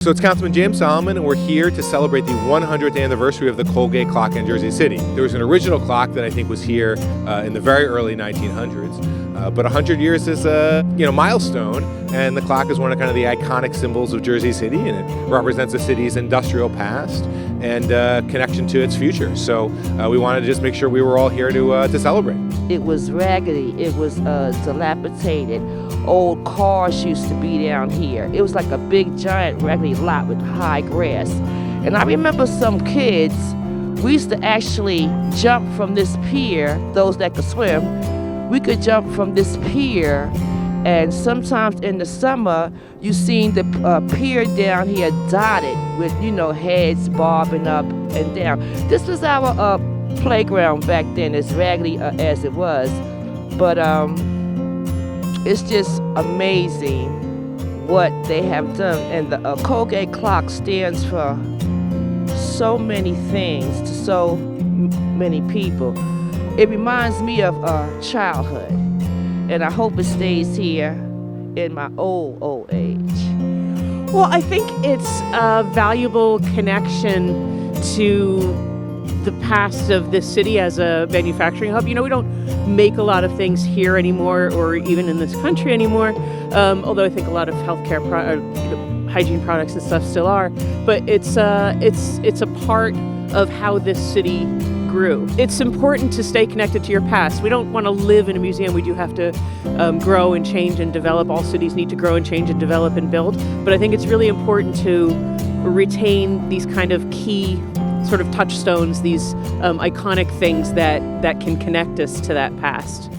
So it's Councilman James Solomon, and we're here to celebrate the 100th anniversary of the Colgate Clock in Jersey City. There was an original clock that I think was here in the very early 1900s, but 100 years is a milestone, and the clock is one of kind of the iconic symbols of Jersey City, and it represents the city's industrial past and connection to its future. So we wanted to just make sure we were all here to celebrate. It was raggedy, it was dilapidated. Old cars used to be down here. It was like a big giant raggedy lot with high grass. And I remember some kids, we used to actually jump from this pier, those that could swim, we could jump from this pier, and sometimes in the summer you seen the pier down here dotted with heads bobbing up and down. This was our playground back then, as raggedy as it was, but it's just amazing what they have done. And the Colgate Clock stands for so many things to so many people. It reminds me of childhood, and I hope it stays here in my old age. Well, I think it's a valuable connection to the past of this city as a manufacturing hub. We don't make a lot of things here anymore, or even in this country anymore, although I think a lot of healthcare hygiene products and stuff still are. But it's a part of how this city grew. It's important to stay connected to your past. We don't want to live in a museum. We do have to grow and change and develop. All cities need to grow and change and develop and build. But I think it's really important to retain these kind of key sort of touchstones, these iconic things that can connect us to that past.